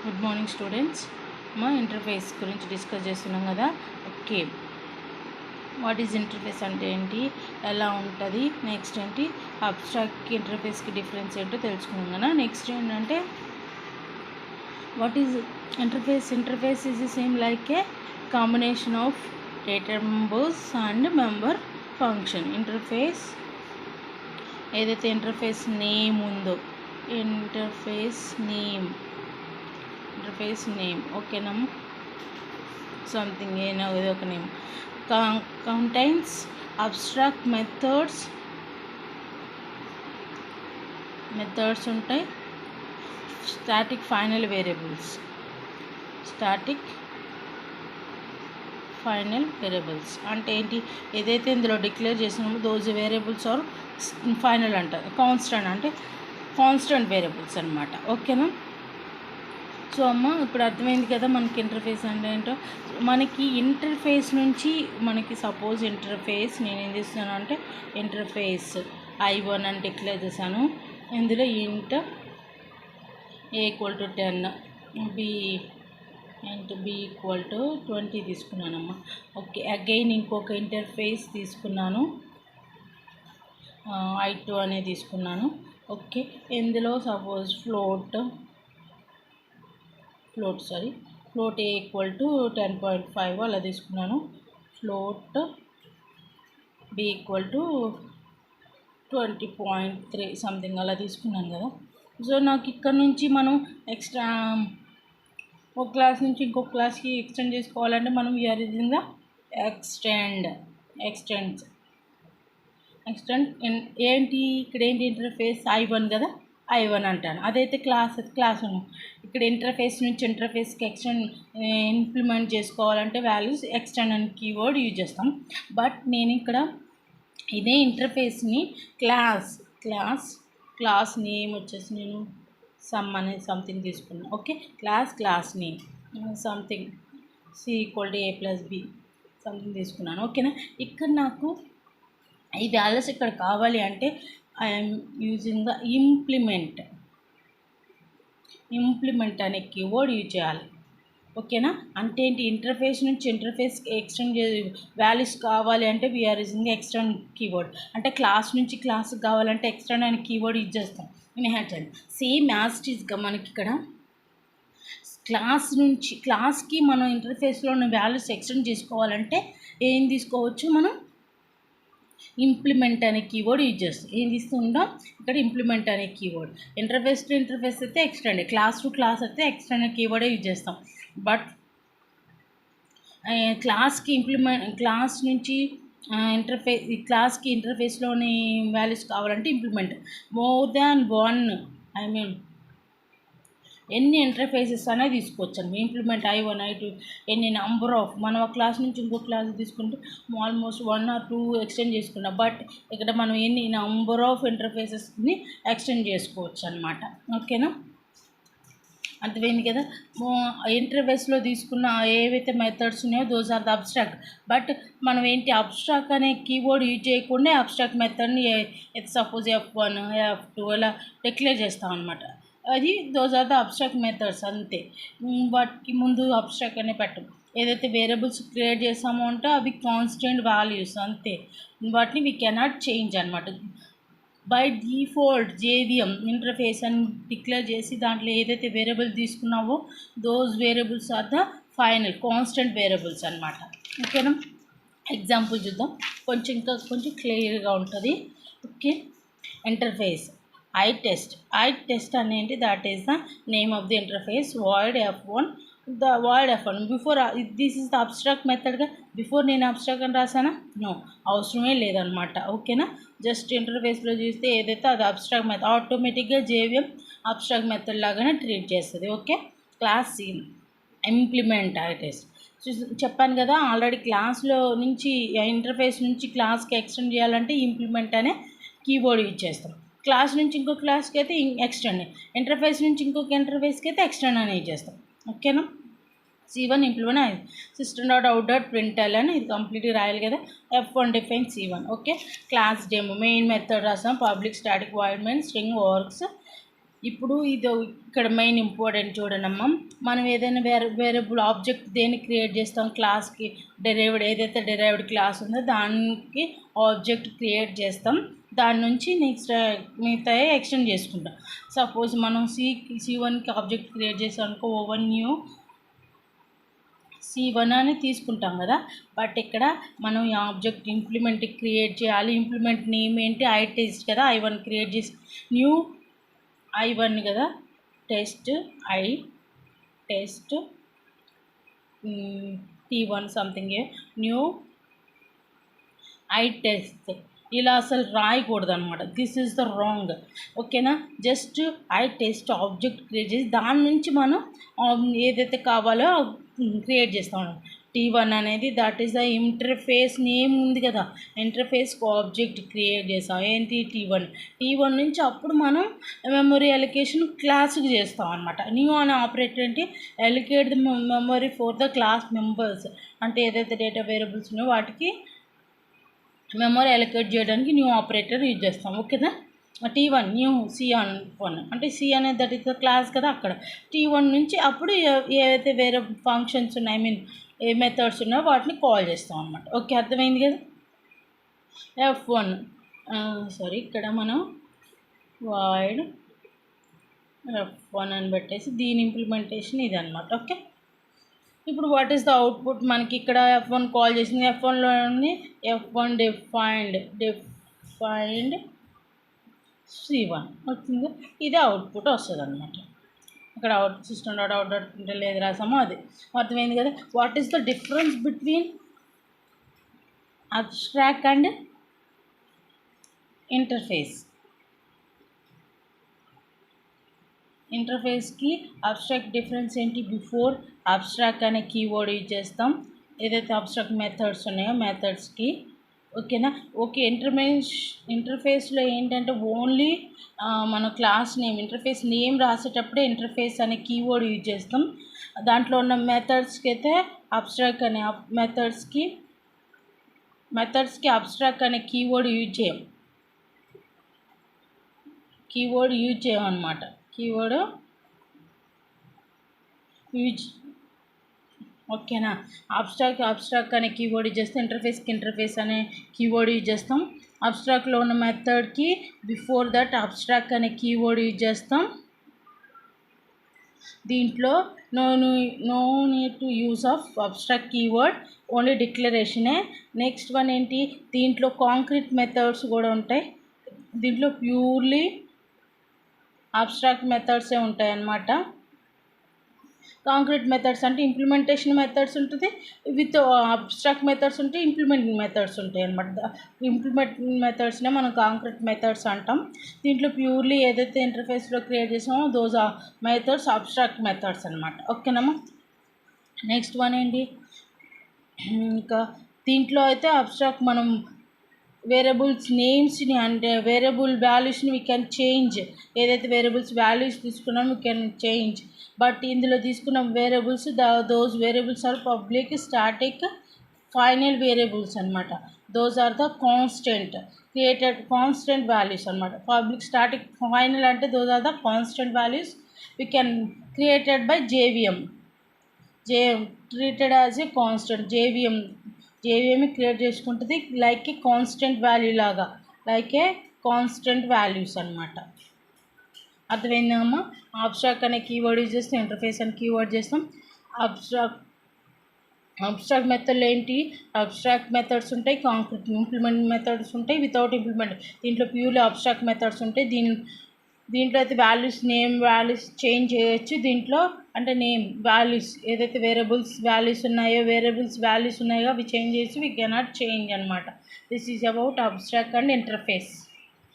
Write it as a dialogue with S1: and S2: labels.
S1: Good morning students. మా interface గురించి discuss చేస్తున్నాం కదా. ఓకే, వాట్ ఈజ్ ఇంటర్ఫేస్ అంటే ఏంటి, ఎలా ఉంటుంది, నెక్స్ట్ ఏంటి అబ్స్ట్రాక్ట్కి ఇంటర్ఫేస్కి డిఫరెన్స్ ఏంటో తెలుసుకున్నాం కదా. నెక్స్ట్ ఏంటంటే what is interface is the same like a combination of data members and member function. Interface ఏదైతే ఇంటర్ఫేస్ నేమ్ ఉందో, ఇంటర్ఫేస్ నేమ్ ఓకేనా, సంథింగ్ ఏదో ఒక నేమ్ కంటైన్స్ అబ్స్ట్రాక్ట్ మెథడ్స్ ఉంటాయి, స్టాటిక్ ఫైనల్ వేరియబుల్స్ అంటే ఏంటి, ఏదైతే ఇందులో డిక్లేర్ చేసినామో దోస్ వేరియబుల్స్ ఆర్ ఫైనల్ అంటారు, కాన్స్టెంట్ వేరియబుల్స్ అనమాట. ఓకేనా. సో అమ్మ ఇప్పుడు అర్థమైంది కదా మనకి ఇంటర్ఫేస్ అంటే ఏంటో. మనకి ఇంటర్ఫేస్ నుంచి మనకి సపోజ్ ఇంటర్ఫేస్ నేను ఏం చేస్తున్నాను అంటే ఇంటర్ఫేస్ I1 అని డిక్లేర్ చేశాను. ఇందులో ఇంట్ A = 10 B = 20 తీసుకున్నానమ్మా. ఓకే, అగైన్ ఇంకొక ఇంటర్ఫేస్ తీసుకున్నాను, I2 అనేది తీసుకున్నాను. ఓకే, ఇందులో సపోజ్ ఫ్లోట్ A = 10.5 అలా తీసుకున్నాను. ఫ్లోట్ B = 20.3 సంథింగ్ అలా తీసుకున్నాను కదా. సో నాకు ఇక్కడ నుంచి మనం ఎక్స్ట్రా ఒక క్లాస్ నుంచి ఇంకొక క్లాస్కి ఎక్స్టెండ్ చేసుకోవాలంటే మనం వీఆర్ యూజింగ్ ద ఎక్స్టెండ్ ఏంటి ఇక్కడ ఏంటి ఇంటర్ఫేస్ I1 కదా, I1 అంటాను. అదైతే క్లాస్ ఇక్కడ ఇంటర్ఫేస్ నుంచి ఇంటర్ఫేస్కి ఎక్స్టెండ్ ఇంప్లిమెంట్ చేసుకోవాలంటే వాల్యూస్ ఎక్స్టెండ్ అని కీవర్డ్ యూజ్ చేస్తాం. బట్ నేను ఇక్కడ ఇదే ఇంటర్ఫేస్ని క్లాస్ నేమ్ వచ్చేసి నేను సమ్ అనేది సంథింగ్ తీసుకున్నాను. Okay, class name something C = A + B something తీసుకున్నాను. ఓకేనా. ఇక్కడ నాకు ఈ వాల్యూస్ ఇక్కడ కావాలి అంటే ఐఎమ్ యూజింగ్ ద ఇంప్లిమెంట్ అనే కీవర్డ్ యూజ్ చేయాలి. ఓకేనా. అంటే ఏంటి, ఇంటర్ఫేస్ నుంచి ఇంటర్ఫేస్కి ఎక్స్టెండ్ వాల్యూస్ కావాలి అంటే వీఆర్ యూజింగ్ ఎక్స్టెండ్ కీవర్డ్. అంటే క్లాస్ నుంచి క్లాస్కి కావాలంటే ఎక్స్టెండ్ అనే కీవర్డ్ యూజ్ చేస్తాం. సేమ్ యాజ్ ఇట్ ఈస్గా మనకి ఇక్కడ క్లాస్ నుంచి క్లాస్కి మనం ఇంటర్ఫేస్లో ఉన్న వాల్యూస్ ఎక్స్టెండ్ చేసుకోవాలంటే ఏం తీసుకోవచ్చు, మనం ఇంప్లిమెంట్ అనే కీవర్డ్ యూజ్ చేస్తాం. ఏం తీసుకుంటాం ఇక్కడ, ఇంప్లిమెంట్ అనే కీవర్డ్. ఇంటర్ఫేస్ టు ఇంటర్ఫేస్ అయితే ఎక్స్టెండ్, క్లాస్ టు క్లాస్ అయితే ఎక్స్టెండ్ అనే కీవర్డే యూజ్ చేస్తాం. బట్ క్లాస్ నుంచి క్లాస్కి ఇంటర్ఫేస్లోని వాల్యూస్ కావాలంటే ఇంప్లిమెంట్. మోర్ దాన్ వన్ ఎన్ని ఇంటర్ఫేసెస్ అనేది తీసుకోవచ్చు. ఇంప్లిమెంట్ I1 I2 ఎన్ని నంబర్ ఆఫ్, మనం ఒక క్లాస్ నుంచి ఇంకో క్లాస్ తీసుకుంటే ఆల్మోస్ట్ 1 or 2 ఎక్స్టెండ్ చేసుకున్నాం. బట్ ఇక్కడ మనం ఎన్ని నంబర్ ఆఫ్ ఇంటర్ఫేసెస్ని ఎక్స్టెండ్ చేసుకోవచ్చు అనమాట. ఓకేనా, అర్థమైంది కదా. ఇంటర్ఫేస్లో తీసుకున్న ఏవైతే మెథడ్స్ ఉన్నాయో those are the abstract. But మనం ఏంటి, అబ్స్ట్రాక్ట్ అనే కీవర్డ్ యూజ్ చేయకుండా అబ్స్ట్రాక్ట్ మెథడ్ని సపోజ్ F1 F2 ఇలా డిక్లేర్ చేస్తాం అనమాట. అది those are the abstract methods అంతే. వాటికి ముందు అబ్స్ట్రాక్ట్ అనే పెట్టం. ఏదైతే వేరియబుల్స్ క్రియేట్ చేస్తామో అంటే అవి కాన్స్టెంట్ వాల్యూస్ అంతే, వాటిని వీ కెనాట్ చేంజ్ అనమాట. బై డిఫాల్ట్ JVM ఇంటర్ఫేస్ అని డిక్లేర్ చేసి దాంట్లో ఏదైతే వేరియబుల్ తీసుకున్నావో those variables are the final constant variables అనమాట. ఓకేనా. ఎగ్జాంపుల్ చూద్దాం, ఇంకా కొంచెం క్లియర్గా ఉంటుంది. ఓకే, ఇంటర్ఫేస్ I test అనేది that is the name of the interface. void F1 before this is the abstract మెథడ్గా. బిఫోర్ నేను అబ్స్ట్రాక్ట్ అని రాసానా, నో, అవసరమే లేదనమాట. ఓకేనా. జస్ట్ ఇంటర్ఫేస్లో చూస్తే ఏదైతే అది అబ్స్ట్రాక్ట్ మెథడ్, ఆటోమేటిక్గా JVM అబ్స్ట్రాక్ట్ మెథడ్ లాగానే ట్రీట్ చేస్తుంది. Okay, class implement I test చెప్పాను కదా ఆల్రెడీ. క్లాస్లో నుంచి ఇంటర్ఫేస్ నుంచి క్లాస్కి ఎక్స్టెండ్ చేయాలంటే ఇంప్లిమెంట్ అనే కీబోర్డ్ యూజ్ చేస్తాం. క్లాస్ నుంచి ఇంకో క్లాస్కి అయితే ఎక్స్టెండ్, ఇంటర్ఫేస్ నుంచి ఇంకొక ఇంటర్ఫేస్కి అయితే ఎక్స్టెండ్ అనేది చేస్తాం. ఓకేనా. C1 ఇంప్లిమెంట్ system.out.println అని ఇది కంప్లీట్గా రాయాలి కదా. F1 define C1. Okay, class demo main method రాసాం. Public static void main string works ఇప్పుడు ఇది ఇక్కడ మెయిన్ ఇంపార్టెంట్ చూడండమ్మా. మనం ఏదైనా వేరియబుల్ ఆబ్జెక్ట్ దేన్ని క్రియేట్ చేస్తాం, క్లాస్కి ఏదైతే డెరైవ్డ్ క్లాస్ ఉందో దానికి ఆబ్జెక్ట్ క్రియేట్ చేస్తాం. దాని నుంచి నెక్స్ట్ మిగతా ఎక్స్టెండ్ చేసుకుంటాం. సపోజ్ మనం C1కి ఆబ్జెక్ట్ క్రియేట్ చేసాం అనుకో, ఓవన్ న్యూ C1 అని తీసుకుంటాం కదా. బట్ ఇక్కడ మనం ఈ ఆబ్జెక్ట్ ఇంప్లిమెంట్ క్రియేట్ చేయాలి. ఇంప్లిమెంట్ నేమ్ ఏంటి, టెస్ట్ కదా. I1 క్రియేట్ చేసి న్యూ I1 కదా, test T1 something, new test. ఇలా అసలు రాయకూడదు అనమాట. This is the wrong. ఓకేనా. జస్ట్ టెస్ట్ ఆబ్జెక్ట్ క్రియేట్ చేసి దాని నుంచి మనం ఏదైతే కావాలో క్రియేట్ చేస్తాం. T1 అనేది that is the interface name ఉంది కదా, ఇంటర్ఫేస్కి ఆబ్జెక్ట్ క్రియేట్ చేస్తాం. ఏంటి, T1 నుంచి అప్పుడు మనం మెమరీ అలొకేషన్ క్లాస్కి చేస్తాం అనమాట. న్యూ అనే ఆపరేటర్ ఏంటి, allocate the memory for the class members. అంటే ఏదైతే డేటా వేరియబుల్స్ ఉన్నాయో వాటికి మెమరీ అలొకేట్ చేయడానికి న్యూ ఆపరేటర్ యూజ్ చేస్తాం. ఓకేనా. T1 న్యూ C1 అంటే C అనేది దట్ ఈస్ ద క్లాస్ కదా. అక్కడ T1 నుంచి అప్పుడు ఏవైతే వేరే ఫంక్షన్స్ ఉన్నాయి, ఏ మెథడ్స్ ఉన్నాయో వాటిని కాల్ చేస్తాం అనమాట. ఓకే, అర్థమైంది కదా. F1 ఇక్కడ మనం వాయిడ్ F1 అని పెట్టేసి దీని ఇంప్లిమెంటేషన్ ఇది అనమాట. ఓకే. ఇప్పుడు వాట్ ఈస్ ద అవుట్పుట్, మనకి ఇక్కడ F1 కాల్ చేసింది. F1లో F1 డిఫైన్డ్ C1 వచ్చింది. ఇదే అవుట్పుట్ వస్తుంది అనమాట. ఇక్కడ System.out లేదు రాసామో అది అర్థమైంది కదా. What is the difference between abstract and ఇంటర్ఫేస్కి అబ్స్ట్రాక్ట్ డిఫరెన్స్ ఏంటి, బిఫోర్ అబ్స్ట్రాక్ట్ అనే కీవర్డ్ యూజ్ చేస్తాం. ఏదైతే అబ్స్ట్రాక్ట్ మెథడ్స్ ఉన్నాయో మెథడ్స్కి. ఓకేనా. ఓకే. ఇంటర్ఫేస్లో ఏంటంటే ఓన్లీ మన క్లాస్ నేమ్, ఇంటర్ఫేస్ నేమ్ రాసేటప్పుడే ఇంటర్ఫేస్ అనే కీవర్డ్ యూజ్ చేస్తాం. దాంట్లో ఉన్న మెథడ్స్కి అయితే అబ్స్ట్రాక్ట్ అనే మెథడ్స్కి అబ్స్ట్రాక్ట్ అనే కీవర్డ్ యూజ్ చేయం అన్నమాట. ఓకేనా. అబ్స్ట్రాక్ట్ అనే కీవర్డ్ యూజ్ చేస్తాం. ఇంటర్ఫేస్ అనే కీవర్డ్ యూజ్ చేస్తాం. అబ్స్ట్రాక్ట్లో ఉన్న మెథడ్కి బిఫోర్ దట్ అబ్స్ట్రాక్ట్ అనే కీవర్డ్ యూజ్ చేస్తాం. దీంట్లో no need to use of abstract keyword, only డిక్లరేషనే. నెక్స్ట్ వన్ ఏంటి, దీంట్లో కాంక్రీట్ మెథడ్స్ కూడా ఉంటాయి. దీంట్లో ప్యూర్లీ అబ్స్ట్రాక్ట్ మెథడ్సే ఉంటాయి అన్నమాట. కాంక్రీట్ మెథడ్స్ అంటే ఇంప్లిమెంటేషన్ మెథడ్స్ ఉంటుంది, విత్ అబ్స్ట్రాక్ట్ మెథడ్స్ ఉంటాయి, ఇంప్లిమెంటింగ్ మెథడ్స్ ఉంటాయి అన్నమాట. ఇంప్లిమెంటింగ్ మెథడ్స్నే మనం కాంక్రీట్ మెథడ్స్ అంటాం. దీంట్లో ప్యూర్లీ ఏదైతే ఇంటర్ఫేస్లో క్రియేట్ చేసామో those are methods abstract methods అనమాట. ఓకేనమ్మా. నెక్స్ట్ వన్ ఏంటి, ఇంకా దీంట్లో అయితే అబ్స్ట్రాక్ట్ మనం వేరియబుల్స్ నేమ్స్ని అంటే వేరియబుల్ వాల్యూస్ని వీ కెన్ చేంజ్. ఏదైతే వేరియబుల్స్ వాల్యూస్ తీసుకున్నామో వీ కెన్ చేంజ్. బట్ ఇందులో తీసుకున్న variables those variables are public, static, final variables అనమాట. Those are the constant values అనమాట. పబ్లిక్, స్టాటిక్, ఫైనల్ అంటే those are the constant values we can created by JVM treated as a constant. JVM create చేసుకుంటుంది like a constant value లాగా, like a constant values అనమాట. అర్థమైందమ్మా. Abstract అనే keyword use చేస్తాం, interface అనే keyword చేస్తాం. Abstract మెథడ్లు ఏంటి, అబ్స్ట్రాక్ట్ మెథడ్స్ ఉంటాయి, కాంక్రీట్ ఇంప్లిమెంట్ మెథడ్స్ ఉంటాయి, వితౌట్ ఇంప్లిమెంట్. దీంట్లో ప్యూర్లీ అబ్స్ట్రాక్ట్ మెథడ్స్ ఉంటాయి. దీంట్లో అయితే నేమ్ వాల్యూస్ చేంజ్ చేయొచ్చు. దీంట్లో అంటే నేమ్ వాల్యూస్ ఏదైతే వేరియబుల్స్ వాల్యూస్ ఉన్నాయో అవి చేంజ్ చేసి వీ కెనాట్ చేంజ్ అనమాట. This is about abstract and interface.